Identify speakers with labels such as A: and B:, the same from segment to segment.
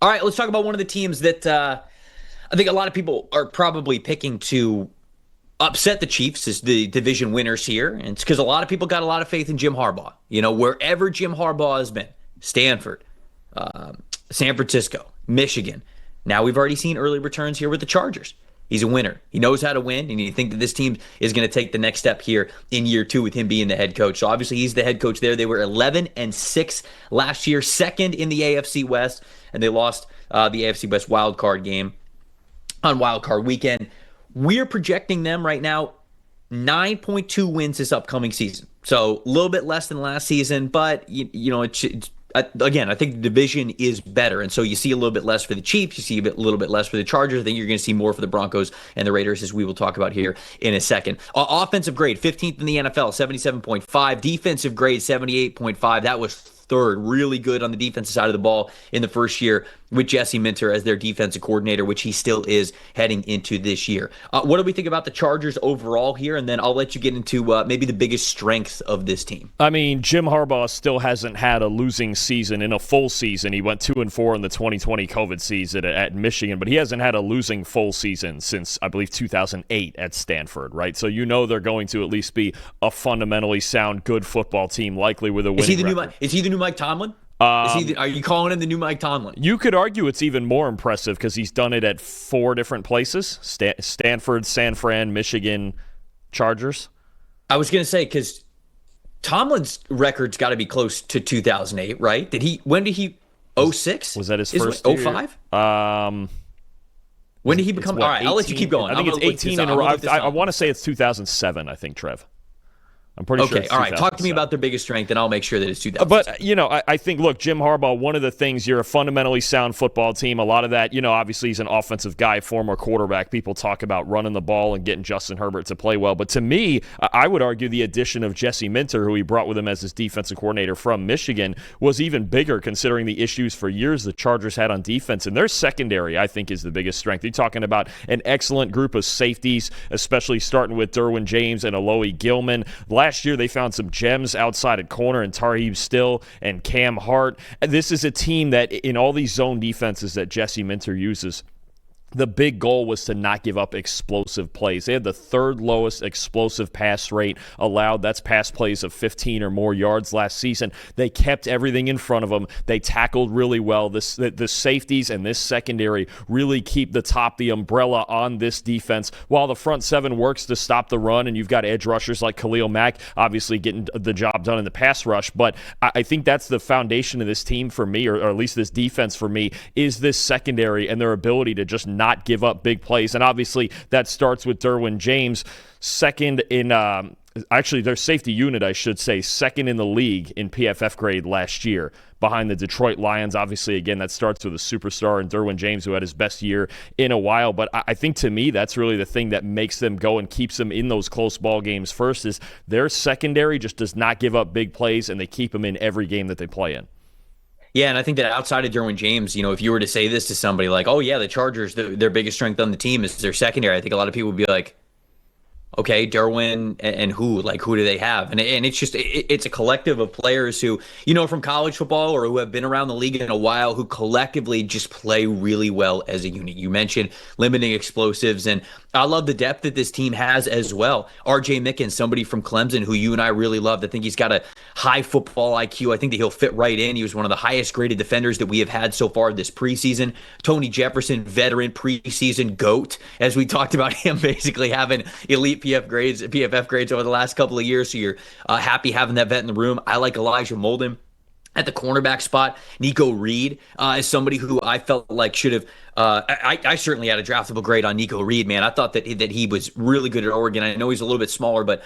A: All right, let's talk about one of the teams that I think a lot of people are probably picking to upset the Chiefs as the division winners here. And it's because a lot of people got a lot of faith in Jim Harbaugh. You know, wherever Jim Harbaugh has been, Stanford, San Francisco, Michigan. Now we've already seen early returns here with the Chargers. He's a winner. He knows how to win, and you think that this team is going to take the next step here in year 2 with him being the head coach. So obviously he's the head coach there. They were 11-6 last year, second in the AFC West, and they lost the AFC West wild card game on wild card weekend. We're projecting them right now 9.2 wins this upcoming season. So a little bit less than last season, but again, I think the division is better. And so you see a little bit less for the Chiefs. You see a little bit less for the Chargers. I think you're going to see more for the Broncos and the Raiders, as we will talk about here in a second. Offensive grade, 15th in the NFL, 77.5. Defensive grade, 78.5. That was third. Really good on the defensive side of the ball in the first year with Jesse Minter as their defensive coordinator, which he still is heading into this year. What do we think about the Chargers overall here? And then I'll let you get into maybe the biggest strengths of this team.
B: I mean, Jim Harbaugh still hasn't had a losing season in a full season. He went 2-4 in the 2020 COVID season at Michigan, but he hasn't had a losing full season since, I believe, 2008 at Stanford, right? So you know they're going to at least be a fundamentally sound, good football team, likely with a winning record.
A: Is he the new Mike Tomlin? Are you calling him the new Mike Tomlin?
B: You could argue it's even more impressive because he's done it at 4 different places: Stanford, San Fran, Michigan, Chargers.
A: I was going to say, because Tomlin's record's got to be close to 2008, right? When did he, 06?
B: Was that his first
A: 05? When did he become? All right,
B: 18,
A: I'll let you keep going.
B: I think it's 18 in a row. I want to say it's 2007, I think, Trev. I'm pretty sure.
A: Okay, all right. Talk to me about their biggest strength, and I'll make sure that it's 2000.
B: But, I think, look, Jim Harbaugh, one of the things, you're a fundamentally sound football team. A lot of that, obviously he's an offensive guy, former quarterback. People talk about running the ball and getting Justin Herbert to play well. But to me, I would argue the addition of Jesse Minter, who he brought with him as his defensive coordinator from Michigan, was even bigger considering the issues for years the Chargers had on defense. And their secondary, I think, is the biggest strength. You're talking about an excellent group of safeties, especially starting with Derwin James and Alohi Gilman. Last year, they found some gems outside at corner and Tarheeb Still and Cam Hart. This is a team that in all these zone defenses that Jesse Minter uses, the big goal was to not give up explosive plays. They had the 3rd lowest explosive pass rate allowed. That's pass plays of 15 or more yards last season. They kept everything in front of them. They tackled really well. The safeties and this secondary really keep the top, the umbrella on this defense, while the front 7 works to stop the run, and you've got edge rushers like Khalil Mack obviously getting the job done in the pass rush. But I think that's the foundation of this team for me, or at least this defense for me, is this secondary and their ability to just not give up big plays. And obviously that starts with Derwin James, second in actually their safety unit, I should say, second in the league in PFF grade last year behind the Detroit Lions. Obviously, again, that starts with a superstar in Derwin James, who had his best year in a while. But I think, to me, that's really the thing that makes them go and keeps them in those close ball games first, is their secondary just does not give up big plays, and they keep them in every game that they play in.
A: Yeah, and I think that outside of Derwin James, if you were to say this to somebody like, oh, yeah, the Chargers, their biggest strength on the team is their secondary, I think a lot of people would be like, okay, Derwin and who? Like, who do they have? And it's just, it's a collective of players who, from college football or who have been around the league in a while, who collectively just play really well as a unit. You mentioned limiting explosives, and I love the depth that this team has as well. R.J. Mickens, somebody from Clemson who you and I really loved. I think he's got a high football IQ. I think that he'll fit right in. He was one of the highest graded defenders that we have had so far this preseason. Tony Jefferson, veteran preseason GOAT, as we talked about him basically having elite PFF grades over the last couple of years. So you're happy having that vet in the room. I like Elijah Molden at the cornerback spot. Nico Reed is somebody who I felt like should have. I certainly had a draftable grade on Nico Reed, man. I thought that he was really good at Oregon. I know he's a little bit smaller, but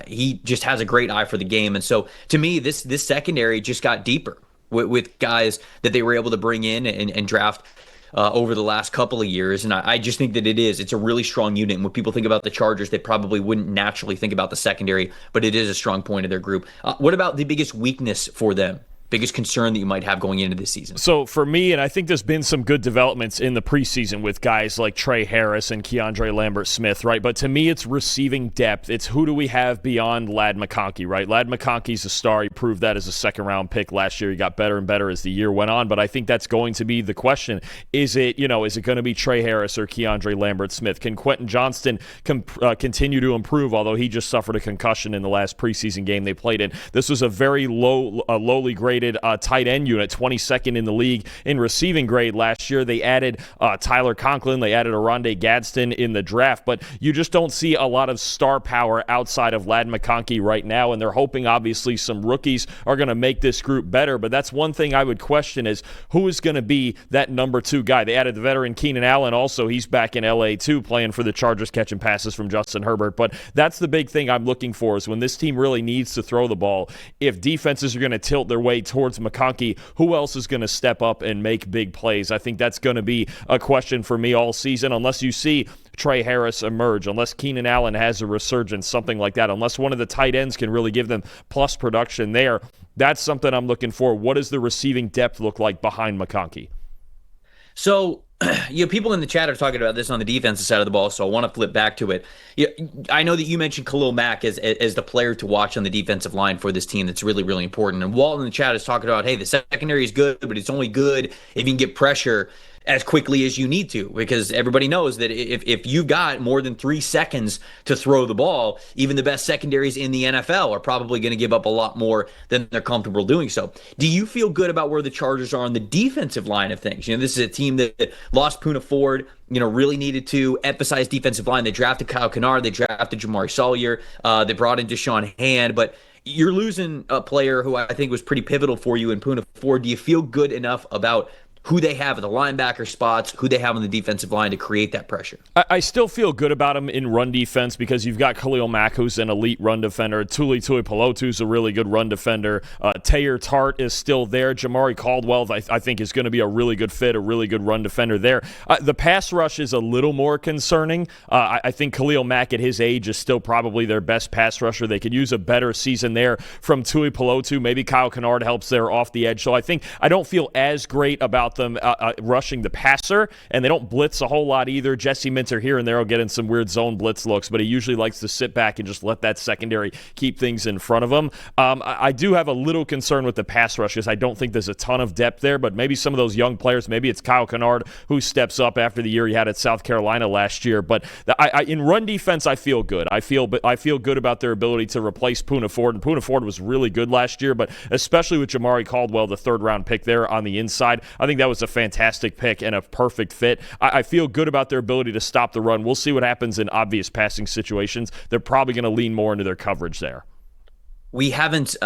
A: he just has a great eye for the game. And so to me, this secondary just got deeper with guys that they were able to bring in and draft over the last couple of years. And I just think that it's a really strong unit. And when people think about the Chargers, they probably wouldn't naturally think about the secondary, but it is a strong point of their group. What about the biggest weakness for them biggest concern that you might have going into this season?
B: So for me, and I think there's been some good developments in the preseason with guys like Trey Harris and Keandre Lambert-Smith, right? But to me, it's receiving depth. It's who do we have beyond Ladd McConkey, right? Ladd McConkey's a star. He proved that as a second-round pick last year. He got better and better as the year went on. But I think that's going to be the question. Is it going to be Trey Harris or Keandre Lambert-Smith? Can Quentin Johnston continue to improve, although he just suffered a concussion in the last preseason game they played in? This was a very lowly graded tight end unit, 22nd in the league in receiving grade last year. They added Tyler Conklin. They added Oronde Gadsden in the draft, but you just don't see a lot of star power outside of Ladd McConkey right now, and they're hoping, obviously, some rookies are going to make this group better, but that's one thing I would question is who is going to be that number 2 guy. They added the veteran Keenan Allen also. He's back in LA too, playing for the Chargers, catching passes from Justin Herbert, but that's the big thing I'm looking for is when this team really needs to throw the ball, if defenses are going to tilt their way towards McConkey, who else is going to step up and make big plays? I think that's going to be a question for me all season, unless you see Trey Harris emerge, unless Keenan Allen has a resurgence, something like that, unless one of the tight ends can really give them plus production there. That's something I'm looking for. What does the receiving depth look like behind McConkey?
A: So, people in the chat are talking about this on the defensive side of the ball, so I want to flip back to it. I know that you mentioned Khalil Mack as the player to watch on the defensive line for this team that's really, really important. And Walt in the chat is talking about, hey, the secondary is good, but it's only good if you can get pressure as quickly as you need to, because everybody knows that if you've got more than 3 seconds to throw the ball, even the best secondaries in the NFL are probably going to give up a lot more than they're comfortable doing so. Do you feel good about where the Chargers are on the defensive line of things? This is a team that lost Poona Ford, really needed to emphasize defensive line. They drafted Kyle Kennard, they drafted Jamari Salyer, they brought in Deshaun Hand, but you're losing a player who I think was pretty pivotal for you in Poona Ford. Do you feel good enough about who they have at the linebacker spots, who they have on the defensive line to create that pressure?
B: I still feel good about him in run defense because you've got Khalil Mack, who's an elite run defender. Tuli Tuipulotu's a really good run defender. Taylor Tart is still there. Jamari Caldwell, I think, is going to be a really good fit, a really good run defender there. The pass rush is a little more concerning. I think Khalil Mack at his age is still probably their best pass rusher. They could use a better season there from Tuipulotu. Maybe Kyle Kennard helps there off the edge. So I don't feel as great about them rushing the passer, and they don't blitz a whole lot either. Jesse Minter here and there will get in some weird zone blitz looks, but he usually likes to sit back and just let that secondary keep things in front of him. I do have a little concern with the pass rush because I don't think there's a ton of depth there, but maybe some of those young players, maybe it's Kyle Kennard who steps up after the year he had at South Carolina last year. But in run defense, I feel good. I feel good about their ability to replace Poona Ford, and Poona Ford was really good last year, but especially with Jamari Caldwell, the third-round pick there on the inside, I think that was a fantastic pick and a perfect fit. I feel good about their ability to stop the run. We'll see what happens in obvious passing situations. They're probably going to lean more into their coverage there.
A: We haven't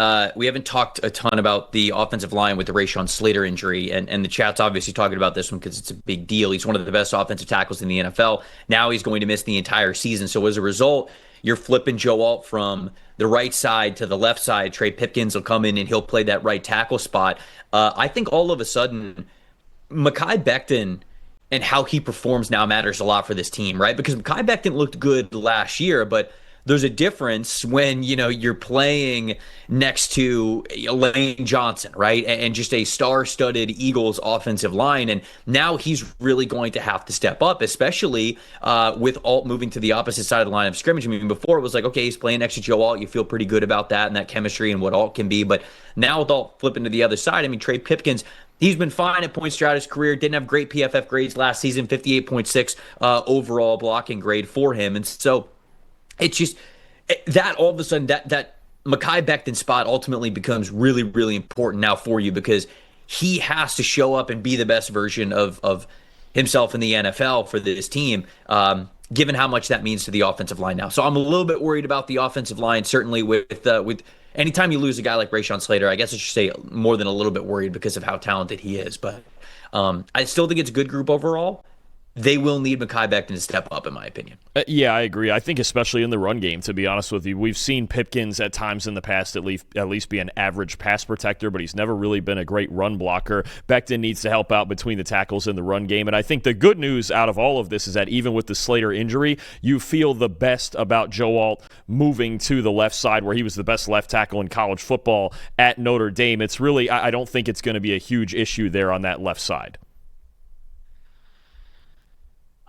A: talked a ton about the offensive line with the Rashawn Slater injury, and the chat's obviously talking about this one because it's a big deal. He's one of the best offensive tackles in the NFL. Now he's going to miss the entire season. So as a result, you're flipping Joe Alt from the right side to the left side. Trey Pipkins will come in and he'll play that right tackle spot. I think all of a sudden, Mekhi Becton and how he performs now matters a lot for this team, right? Because Mekhi Becton looked good last year, but there's a difference when, you're playing next to Lane Johnson, right? And just a star-studded Eagles offensive line. And now he's really going to have to step up, especially with Alt moving to the opposite side of the line of scrimmage. I mean, before it was like, okay, he's playing next to Joe Alt. You feel pretty good about that and that chemistry and what Alt can be. But now with Alt flipping to the other side, I mean, Trey Pipkins, he's been fine at points throughout his career. Didn't have great PFF grades last season, 58.6 overall blocking grade for him. And so it's just that all of a sudden that Mekhi Becton spot ultimately becomes really, really important now for you because he has to show up and be the best version of himself in the NFL for this team, given how much that means to the offensive line now. So I'm a little bit worried about the offensive line, certainly with anytime you lose a guy like Rashawn Slater. I guess I should say more than a little bit worried because of how talented he is. But I still think it's a good group overall. they will need Mekhi Becton to step up, in my opinion.
B: Yeah, I agree. I think especially in the run game, to be honest with you, we've seen Pipkins at times in the past at least be an average pass protector, but he's never really been a great run blocker. Becton needs to help out between the tackles in the run game. And I think the good news out of all of this is that even with the Slater injury, you feel the best about Joe Alt moving to the left side where he was the best left tackle in college football at Notre Dame. It's really, I don't think it's going to be a huge issue there on that left side.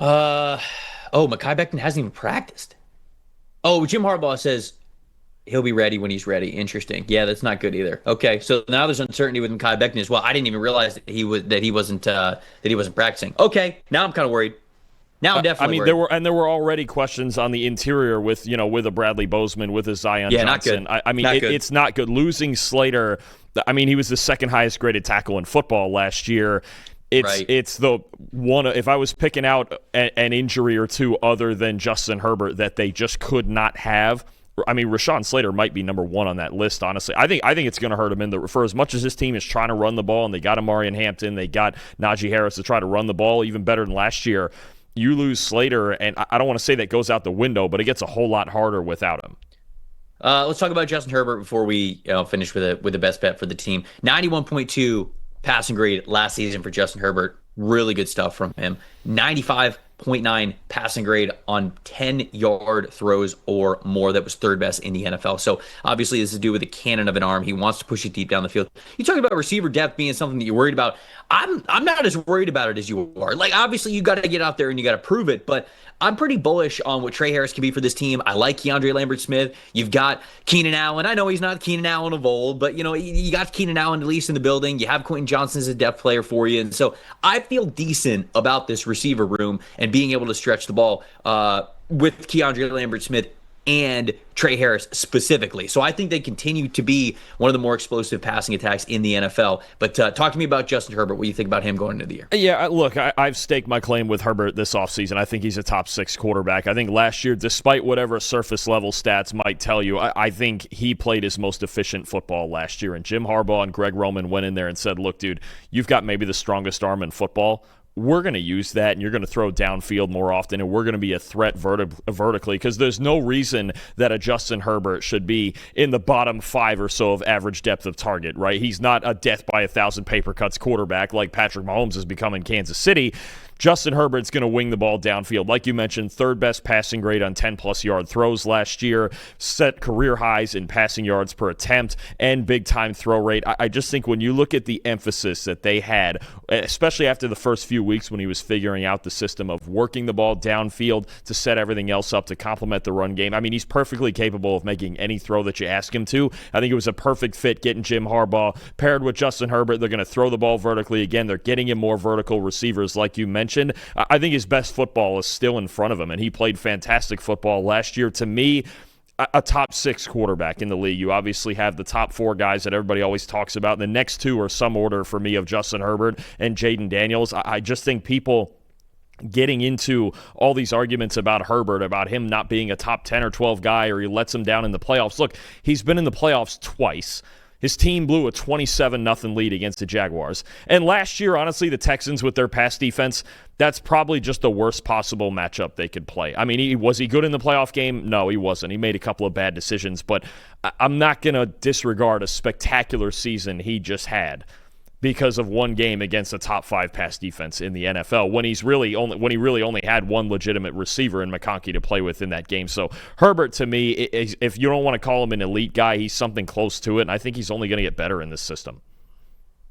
A: Mekhi Becton hasn't even practiced. Oh, Jim Harbaugh says he'll be ready when he's ready. Interesting. Yeah, that's not good either. Okay, so now there's uncertainty with Mekhi Becton as well. I didn't even realize that he wasn't practicing. Okay, now I'm kind of worried. Now I'm definitely worried.
B: there were already questions on the interior with a Bradley Bozeman, with a Zion Johnson.
A: Not good.
B: It's not good. Losing Slater, he was the second highest graded tackle in football last year. It's the one, if I was picking out an injury or two other than Justin Herbert that they just could not have, Rashawn Slater might be number one on that list, honestly. I think it's going to hurt him for as much as this team is trying to run the ball, and they got Amari and Hampton, they got Najee Harris to try to run the ball even better than last year. You lose Slater, and I don't want to say that goes out the window, but it gets a whole lot harder without him.
A: Let's talk about Justin Herbert before we finish with the best bet for the team. 91.2 passing grade last season for Justin Herbert. Really good stuff from him. 95.9 passing grade on 10-yard throws or more. That was third best in the NFL. So obviously this is to do with a cannon of an arm. He wants to push it deep down the field. You talk about receiver depth being something that you're worried about. I'm not as worried about it as you are. Like, obviously you got to get out there and you got to prove it, but I'm pretty bullish on what Trey Harris can be for this team. I like Keandre Lambert-Smith. You've got Keenan Allen. I know he's not Keenan Allen of old, but you got Keenan Allen at least in the building. You have Quentin Johnson as a depth player for you. And so I feel decent about this receiver room and being able to stretch the ball with Keandre Lambert-Smith and Trey Harris specifically. So I think they continue to be one of the more explosive passing attacks in the NFL. But talk to me about Justin Herbert. What do you think about him going into the year?
B: Yeah, look, I've staked my claim with Herbert this offseason. I think he's a top 6 quarterback. I think last year, despite whatever surface level stats might tell you, I think he played his most efficient football last year. And Jim Harbaugh and Greg Roman went in there and said, look, dude, you've got maybe the strongest arm in football. We're going to use that, and you're going to throw downfield more often, and we're going to be a threat vertically, because there's no reason that a Justin Herbert should be in the bottom 5 or so of average depth of target, right? He's not a death by 1,000 paper cuts quarterback like Patrick Mahomes has become in Kansas City. Justin Herbert's going to wing the ball downfield. Like you mentioned, third best passing grade on 10-plus yard throws last year, set career highs in passing yards per attempt and big-time throw rate. I just think when you look at the emphasis that they had, especially after the first few weeks when he was figuring out the system of working the ball downfield to set everything else up to complement the run game, he's perfectly capable of making any throw that you ask him to. I think it was a perfect fit getting Jim Harbaugh paired with Justin Herbert. They're going to throw the ball vertically. Again, they're getting him more vertical receivers like you mentioned. I think his best football is still in front of him, and he played fantastic football last year. To me, a top 6 quarterback in the league. You obviously have the top 4 guys that everybody always talks about. The next 2 are some order for me of Justin Herbert and Jaden Daniels. I just think people getting into all these arguments about Herbert, about him not being a top 10 or 12 guy, or he lets him down in the playoffs. Look, he's been in the playoffs twice. His team blew a 27-0 lead against the Jaguars. And last year, honestly, the Texans with their pass defense, that's probably just the worst possible matchup they could play. Was he good in the playoff game? No, he wasn't. He made a couple of bad decisions, but I'm not going to disregard a spectacular season he just had because of one game against a top 5 pass defense in the NFL when he really only had one legitimate receiver in McConkey to play with in that game. So Herbert, to me, if you don't want to call him an elite guy, he's something close to it, and I think he's only going to get better in this system.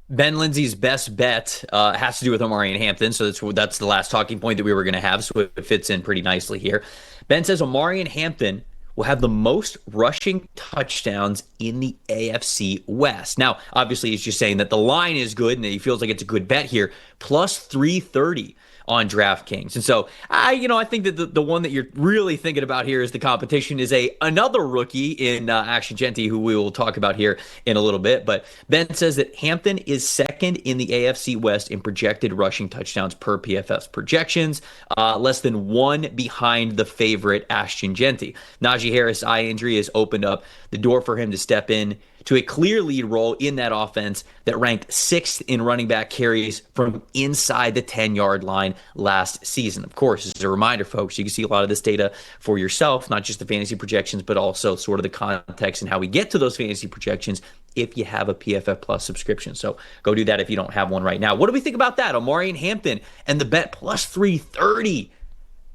A: Ben Lindsay's best bet has to do with Omari and Hampton, so that's the last talking point that we were going to have, so it fits in pretty nicely here. Ben says Omari and Hampton will have the most rushing touchdowns in the AFC West. Now, obviously, he's just saying that the line is good and that he feels like it's a good bet here. Plus 330 on DraftKings. And so, I think that the one that you're really thinking about here is the competition is another rookie in Action Genty, who we will talk about here in a little bit. But Ben says that Hampton is second in the AFC West in projected rushing touchdowns per PFF's projections, less than 1 behind the favorite Ashton Genty. Najee Harris' eye injury has opened up the door for him to step in to a clear lead role in that offense that ranked 6th in running back carries from inside the 10-yard line last season. Of course, as a reminder, folks, you can see a lot of this data for yourself, not just the fantasy projections, but also sort of the context and how we get to those fantasy projections if you have a PFF Plus subscription. So go do that if you don't have one right now. What do we think about that? Omarion Hampton and the bet plus 330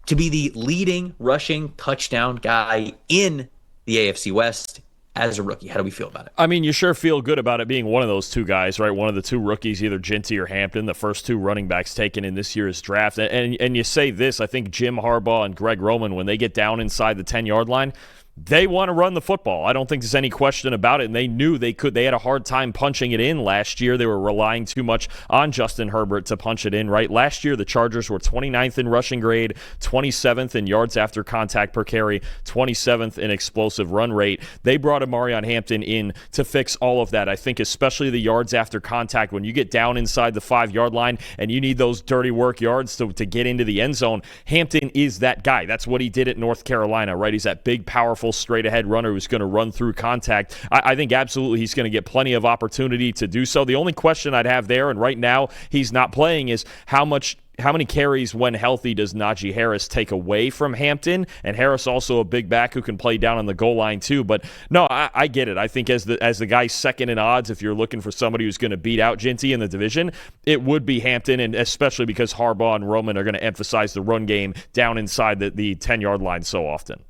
A: to be the leading rushing touchdown guy in the AFC West as a rookie. How do we feel about it?
B: I mean, you sure feel good about it being one of those two guys, right? One of the two rookies, either Ginty or Hampton, the first two running backs taken in this year's draft. And you say this, I think Jim Harbaugh and Greg Roman, when they get down inside the 10-yard line, they want to run the football. I don't think there's any question about it. And they knew they could. They had a hard time punching it in last year. They were relying too much on Justin Herbert to punch it in, right? Last year, the Chargers were 29th in rushing grade, 27th in yards after contact per carry, 27th in explosive run rate. They brought Omarion Hampton in to fix all of that. I think especially the yards after contact, when you get down inside the 5-yard line and you need those dirty work yards to get into the end zone, Hampton is that guy. That's what he did at North Carolina, right? He's that big, powerful, straight-ahead runner who's going to run through contact. I think absolutely he's going to get plenty of opportunity to do so. The only question I'd have there, and right now he's not playing, is how many carries when healthy does Najee Harris take away from Hampton? And Harris also a big back who can play down on the goal line too. But no, I get it. I think as the guy second in odds, if you're looking for somebody who's going to beat out Ginty in the division, it would be Hampton, and especially because Harbaugh and Roman are going to emphasize the run game down inside the 10-yard line so often.